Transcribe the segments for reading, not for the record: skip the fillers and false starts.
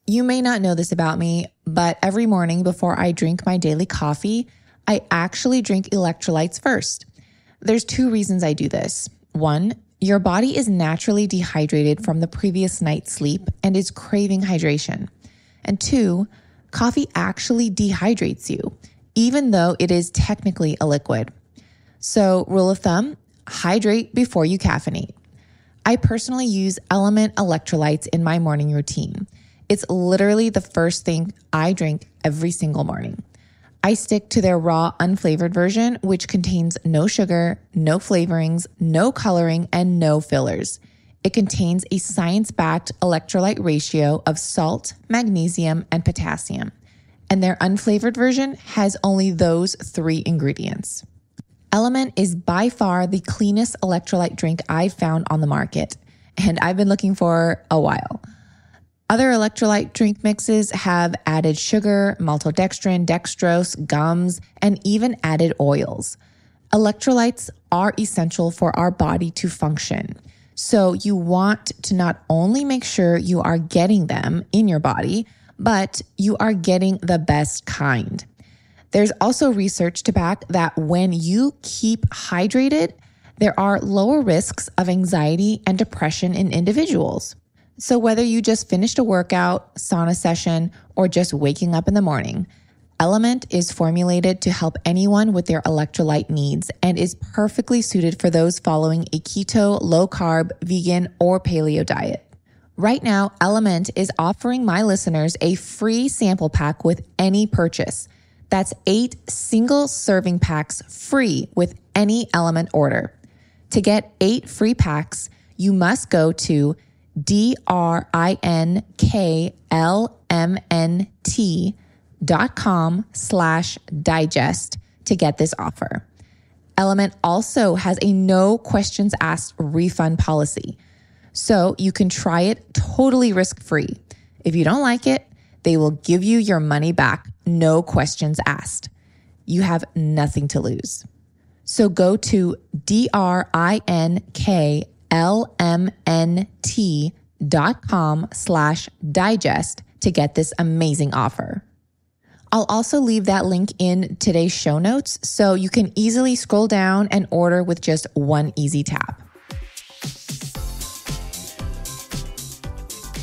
You may not know this about me, but every morning before I drink my daily coffee, I actually drink electrolytes first. There's two reasons I do this. One, your body is naturally dehydrated from the previous night's sleep and is craving hydration. And two, coffee actually dehydrates you, even though it is technically a liquid. So, rule of thumb, hydrate before you caffeinate. I personally use Element electrolytes in my morning routine. It's literally the first thing I drink every single morning. I stick to their raw, unflavored version, which contains no sugar, no flavorings, no coloring, and no fillers. It contains a science-backed electrolyte ratio of salt, magnesium, and potassium. And their unflavored version has only those 3 ingredients. Element is by far the cleanest electrolyte drink I've found on the market, and I've been looking for a while. Other electrolyte drink mixes have added sugar, maltodextrin, dextrose, gums, and even added oils. Electrolytes are essential for our body to function. So you want to not only make sure you are getting them in your body, but you are getting the best kind. There's also research to back that when you keep hydrated, there are lower risks of anxiety and depression in individuals. So whether you just finished a workout, sauna session, or just waking up in the morning, Element is formulated to help anyone with their electrolyte needs and is perfectly suited for those following a keto, low-carb, vegan, or paleo diet. Right now, Element is offering my listeners a free sample pack with any purchase. That's 8 single serving packs free with any Element order. To get 8 free packs, you must go to drinkLMNT.com/digest to get this offer. Element also has a no questions asked refund policy, so you can try it totally risk-free. If you don't like it, they will give you your money back, no questions asked. You have nothing to lose. So go to drinkLMNT.com/digest to get this amazing offer. I'll also leave that link in today's show notes so you can easily scroll down and order with just one easy tap.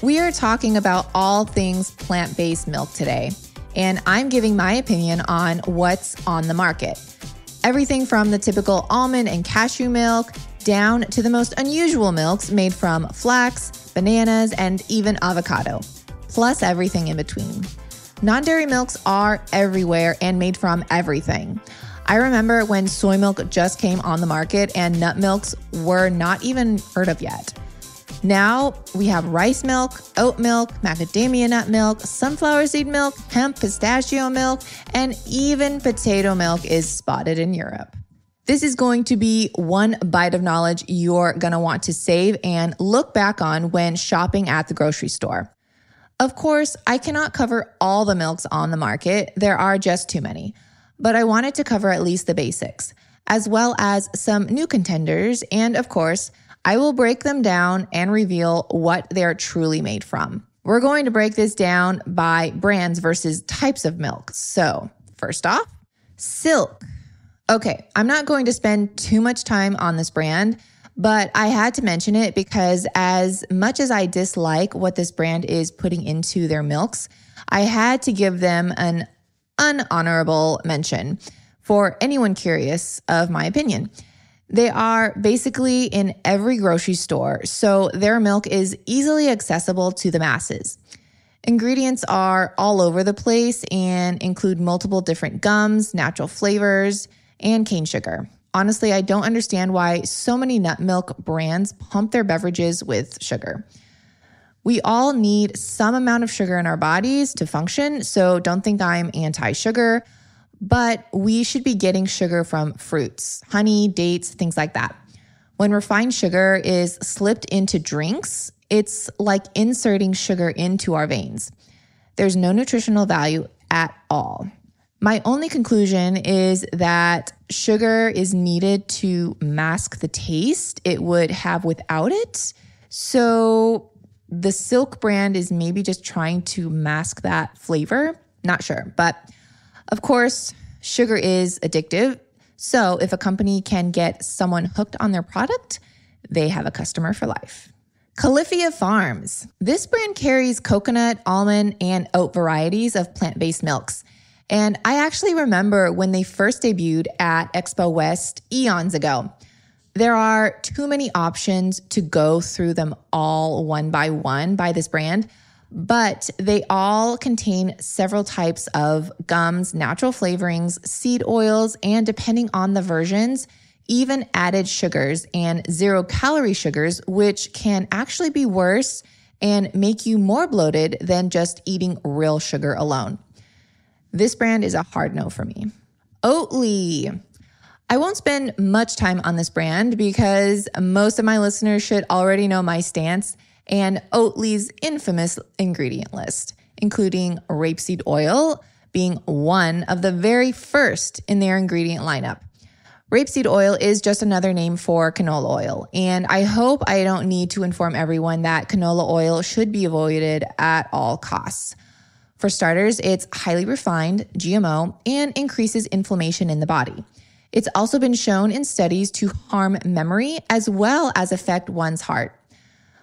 We are talking about all things plant-based milk today, and I'm giving my opinion on what's on the market. Everything from the typical almond and cashew milk down to the most unusual milks made from flax, bananas, and even avocado, plus everything in between. Non-dairy milks are everywhere and made from everything. I remember when soy milk just came on the market and nut milks were not even heard of yet. Now we have rice milk, oat milk, macadamia nut milk, sunflower seed milk, hemp pistachio milk, and even potato milk is spotted in Europe. This is going to be one bite of knowledge you're going to want to save and look back on when shopping at the grocery store. Of course, I cannot cover all the milks on the market. There are just too many. But I wanted to cover at least the basics, as well as some new contenders. And of course, I will break them down and reveal what they're truly made from. We're going to break this down by brands versus types of milk. So first off, Silk. Okay, I'm not going to spend too much time on this brand, but I had to mention it because as much as I dislike what this brand is putting into their milks, I had to give them an unhonorable mention for anyone curious of my opinion. They are basically in every grocery store, so their milk is easily accessible to the masses. Ingredients are all over the place and include multiple different gums, natural flavors, and cane sugar. Honestly, I don't understand why so many nut milk brands pump their beverages with sugar. We all need some amount of sugar in our bodies to function, so don't think I'm anti-sugar. But we should be getting sugar from fruits, honey, dates, things like that. When refined sugar is slipped into drinks, it's like inserting sugar into our veins. There's no nutritional value at all. My only conclusion is that sugar is needed to mask the taste it would have without it. So The Silk brand is maybe just trying to mask that flavor. Not sure. But of course, sugar is addictive. So if a company can get someone hooked on their product, they have a customer for life. Califia Farms. This brand carries coconut, almond, and oat varieties of plant-based milks. And I actually remember when they first debuted at Expo West eons ago. There are too many options to go through them all one by one by this brand, but they all contain several types of gums, natural flavorings, seed oils, and depending on the versions, even added sugars and 0-calorie sugars, which can actually be worse and make you more bloated than just eating real sugar alone. This brand is a hard no for me. Oatly. I won't spend much time on this brand because most of my listeners should already know my stance and Oatly's infamous ingredient list, including rapeseed oil being one of the very first in their ingredient lineup. Rapeseed oil is just another name for canola oil, and I hope I don't need to inform everyone that canola oil should be avoided at all costs. For starters, it's highly refined, GMO, and increases inflammation in the body. It's also been shown in studies to harm memory as well as affect one's heart.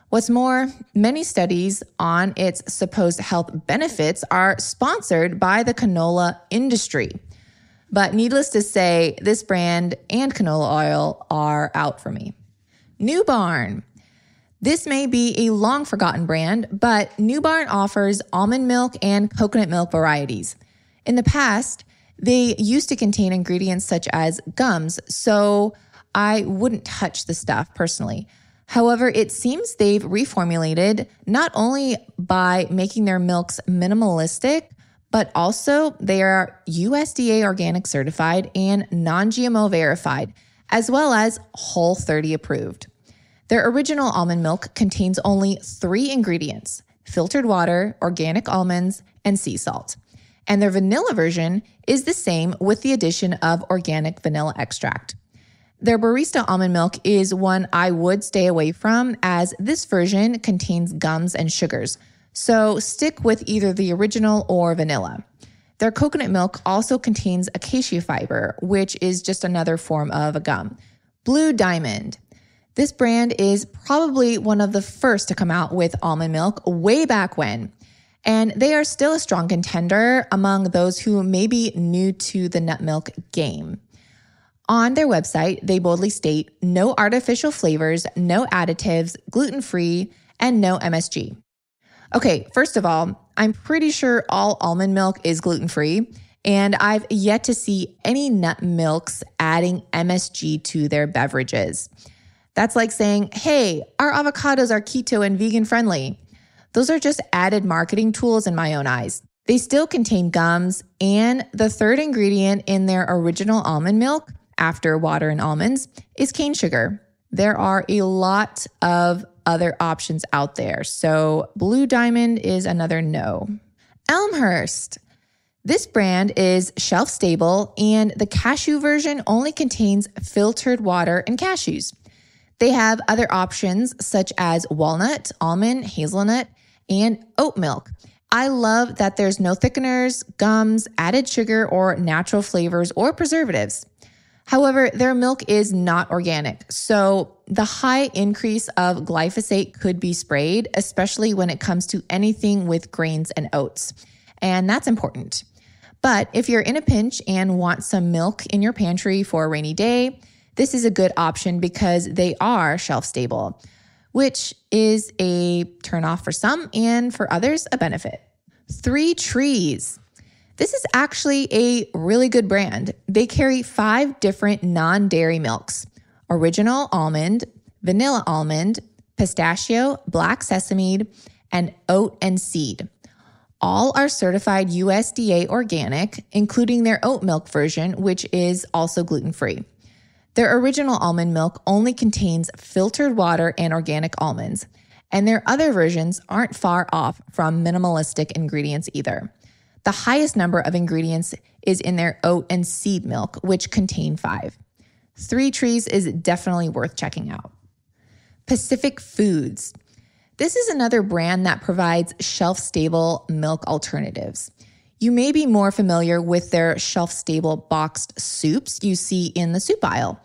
What's more, many studies on its supposed health benefits are sponsored by the canola industry. But needless to say, this brand and canola oil are out for me. New Barn. This may be a long forgotten brand, but New Barn offers almond milk and coconut milk varieties. In the past, they used to contain ingredients such as gums, so I wouldn't touch the stuff personally. However, it seems they've reformulated not only by making their milks minimalistic, but also they are USDA organic certified and non-GMO verified, as well as Whole30 approved. Their original almond milk contains only 3 ingredients: filtered water, organic almonds, and sea salt. And their vanilla version is the same with the addition of organic vanilla extract. Their barista almond milk is one I would stay away from, as this version contains gums and sugars. So stick with either the original or vanilla. Their coconut milk also contains acacia fiber, which is just another form of a gum. Blue Diamond. This brand is probably one of the first to come out with almond milk way back when. And they are still a strong contender among those who may be new to the nut milk game. On their website, they boldly state no artificial flavors, no additives, gluten-free, and no MSG. Okay, first of all, I'm pretty sure all almond milk is gluten-free, and I've yet to see any nut milks adding MSG to their beverages. That's like saying, hey, our avocados are keto and vegan friendly. Those are just added marketing tools in my own eyes. They still contain gums, and the third ingredient in their original almond milk, after water and almonds, is cane sugar. There are a lot of other options out there, so Blue Diamond is another no. Elmhurst. This brand is shelf stable, and the cashew version only contains filtered water and cashews. They have other options such as walnut, almond, hazelnut, and oat milk. I love that there's no thickeners, gums, added sugar, or natural flavors or preservatives. However, their milk is not organic, so the high increase of glyphosate could be sprayed, especially when it comes to anything with grains and oats. And that's important. But if you're in a pinch and want some milk in your pantry for a rainy day, this is a good option because they are shelf stable, which is a turnoff for some and for others a benefit. 3 Trees. This is actually a really good brand. They carry 5 different non-dairy milks: original almond, vanilla almond, pistachio, black sesame, and oat and seed. All are certified USDA organic, including their oat milk version, which is also gluten-free. Their original almond milk only contains filtered water and organic almonds, and their other versions aren't far off from minimalistic ingredients either. The highest number of ingredients is in their oat and seed milk, which contain 5. 3 Trees is definitely worth checking out. Pacific Foods. This is another brand that provides shelf-stable milk alternatives. You may be more familiar with their shelf-stable boxed soups you see in the soup aisle,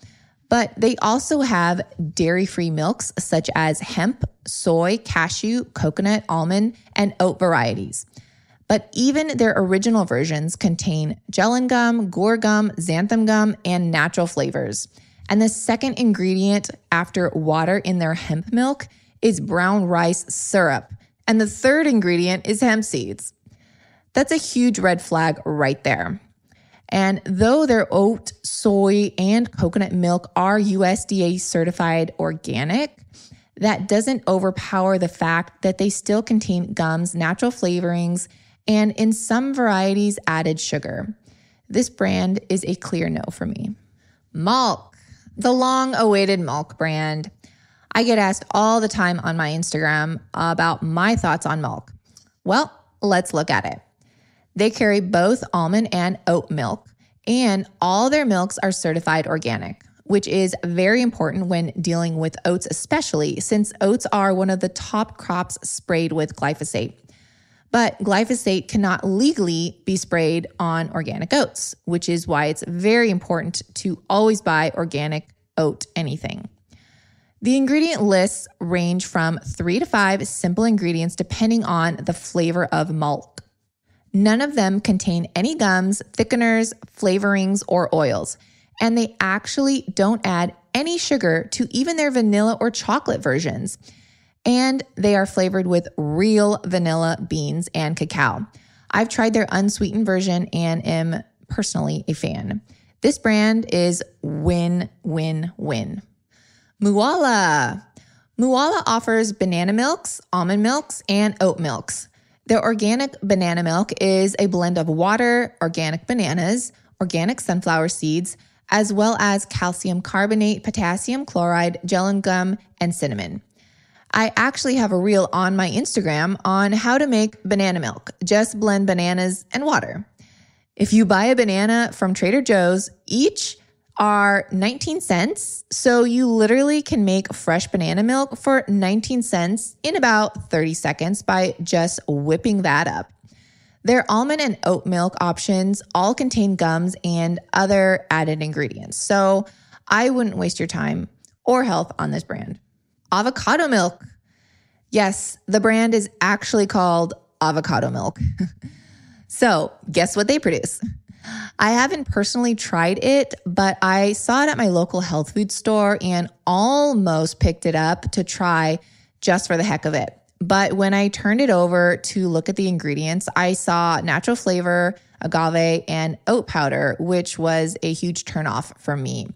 but they also have dairy-free milks such as hemp, soy, cashew, coconut, almond, and oat varieties. But even their original versions contain gellan gum, guar gum, xanthan gum, and natural flavors. And the second ingredient after water in their hemp milk is brown rice syrup. And the third ingredient is hemp seeds. That's a huge red flag right there. And though their oat, soy, and coconut milk are USDA certified organic, that doesn't overpower the fact that they still contain gums, natural flavorings, and in some varieties, added sugar. This brand is a clear no for me. Malk, the long-awaited Malk brand. I get asked all the time on my Instagram about my thoughts on Malk. Well, let's look at it. They carry both almond and oat milk, and all their milks are certified organic, which is very important when dealing with oats, especially since oats are one of the top crops sprayed with glyphosate. But glyphosate cannot legally be sprayed on organic oats, which is why it's very important to always buy organic oat anything. The ingredient lists range from 3 to 5 simple ingredients depending on the flavor of Malk. None of them contain any gums, thickeners, flavorings, or oils, and they actually don't add any sugar to even their vanilla or chocolate versions. And they are flavored with real vanilla beans and cacao. I've tried their unsweetened version and am personally a fan. This brand is win, win, win. Mooala. Mooala offers banana milks, almond milks, and oat milks. Their organic banana milk is a blend of water, organic bananas, organic sunflower seeds, as well as calcium carbonate, potassium chloride, gellan gum, and cinnamon. I actually have a reel on my Instagram on how to make banana milk. Just blend bananas and water. If you buy a banana from Trader Joe's, each are 19 cents. So you literally can make fresh banana milk for 19 cents in about 30 seconds by just whipping that up. Their almond and oat milk options all contain gums and other added ingredients. So I wouldn't waste your time or health on this brand. Avocado milk. Yes, the brand is actually called avocado milk. So guess what they produce? I haven't personally tried it, but I saw it at my local health food store and almost picked it up to try just for the heck of it. But when I turned it over to look at the ingredients, I saw natural flavor, agave, and oat powder, which was a huge turnoff for me.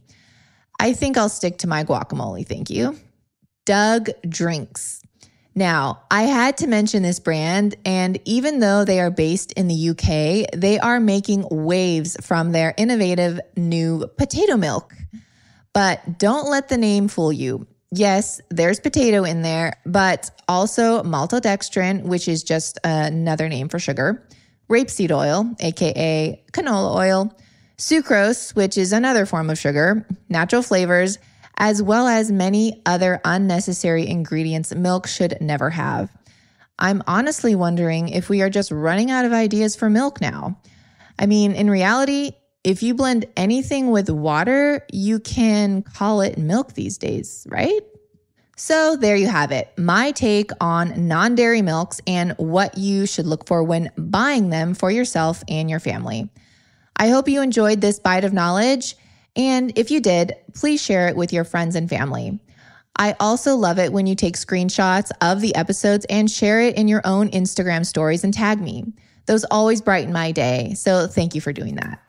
I think I'll stick to my guacamole, thank you. Doug Drinks. Now, I had to mention this brand, and even though they are based in the UK, they are making waves from their innovative new potato milk. But don't let the name fool you. Yes, there's potato in there, but also maltodextrin, which is just another name for sugar, rapeseed oil, aka canola oil, sucrose, which is another form of sugar, natural flavors, as well as many other unnecessary ingredients milk should never have. I'm honestly wondering if we are just running out of ideas for milk now. I mean, in reality, if you blend anything with water, you can call it milk these days, right? So there you have it, my take on non-dairy milks and what you should look for when buying them for yourself and your family. I hope you enjoyed this bite of knowledge. And if you did, please share it with your friends and family. I also love it when you take screenshots of the episodes and share it in your own Instagram stories and tag me. Those always brighten my day, so thank you for doing that.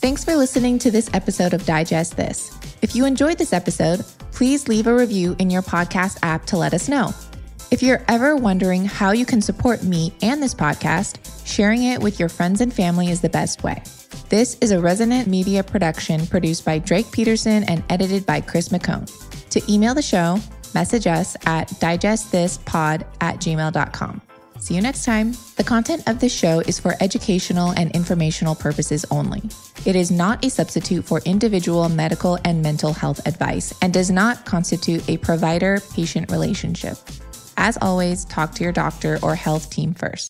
Thanks for listening to this episode of Digest This. If you enjoyed this episode, please leave a review in your podcast app to let us know. If you're ever wondering how you can support me and this podcast, sharing it with your friends and family is the best way. This is a Resonant Media production produced by Drake Peterson and edited by Chris McCone. To email the show, message us at digestthispod@gmail.com. See you next time. The content of this show is for educational and informational purposes only. It is not a substitute for individual medical and mental health advice and does not constitute a provider-patient relationship. as always, talk to your doctor or health team first.